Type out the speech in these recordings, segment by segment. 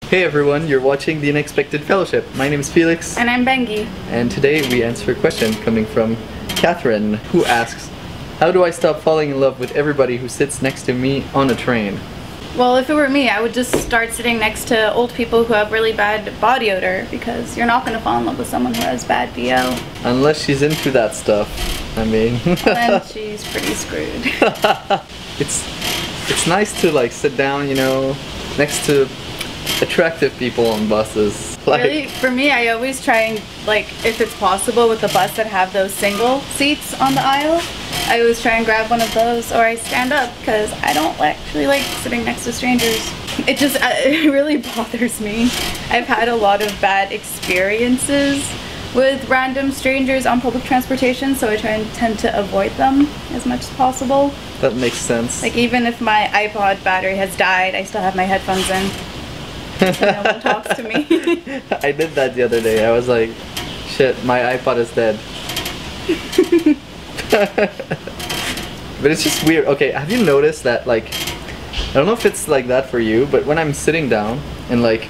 Hey everyone, you're watching The Unexpected Fellowship. My name is Felix. And I'm Bengi. And today we answer a question coming from Catherine, who asks, how do I stop falling in love with everybody who sits next to me on a train? Well, if it were me, I would just start sitting next to old people who have really bad body odor, because you're not going to fall in love with someone who has bad BO. Unless she's into that stuff. I mean... Then she's pretty screwed. It's nice to like sit down, you know, next to attractive people on buses. Like, really, for me, I always try and, like, if it's possible with the bus that have those single seats on the aisle, I always try and grab one of those, or I stand up, because I don't actually like sitting next to strangers. It really bothers me. I've had a lot of bad experiences with random strangers on public transportation, so I tend to avoid them as much as possible. that makes sense. Like, even if my iPod battery has died, I still have my headphones in. So no one talks to me. I did that the other day. I was like, shit, my iPod is dead. But it's just weird. Okay, have you noticed that, like, I don't know if it's like that for you, but when I'm sitting down and like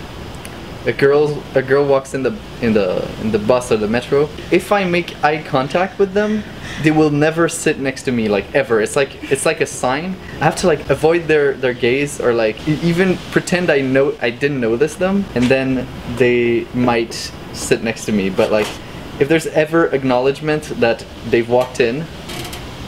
a girl walks in the bus or the metro, if I make eye contact with them, they will never sit next to me, like, ever. It's like a sign. I have to like avoid their gaze, or like even pretend I didn't notice them, and then they might sit next to me. But like, if there's ever acknowledgement that they've walked in,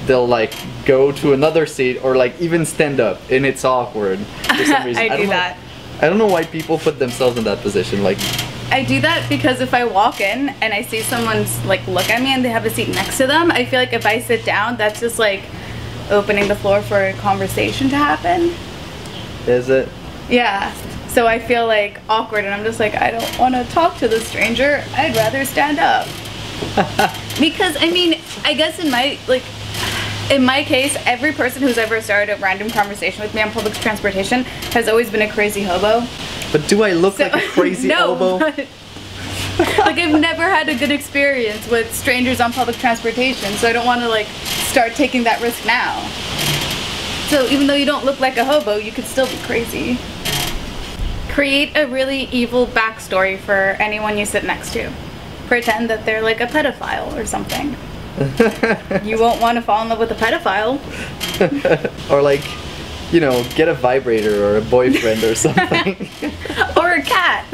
they'll like go to another seat or like even stand up, and it's awkward for some reason. I do that. I don't know why people put themselves in that position. Like, I do that because if I walk in and I see someone's like look at me and they have a seat next to them, I feel like if I sit down, that's just like opening the floor for a conversation to happen. is it? Yeah. So I feel like awkward, and I'm just like, I don't want to talk to the stranger. I'd rather stand up. Because I mean, I guess in my case, every person who's ever started a random conversation with me on public transportation has always been a crazy hobo. But do I look like a crazy no, hobo? But, like, I've never had a good experience with strangers on public transportation, so I don't want to like start taking that risk now. So even though you don't look like a hobo, you could still be crazy. Create a really evil backstory for anyone you sit next to. Pretend that they're like a pedophile or something. You won't want to fall in love with a pedophile. Or like, you know, get a vibrator or a boyfriend or something. Or a cat.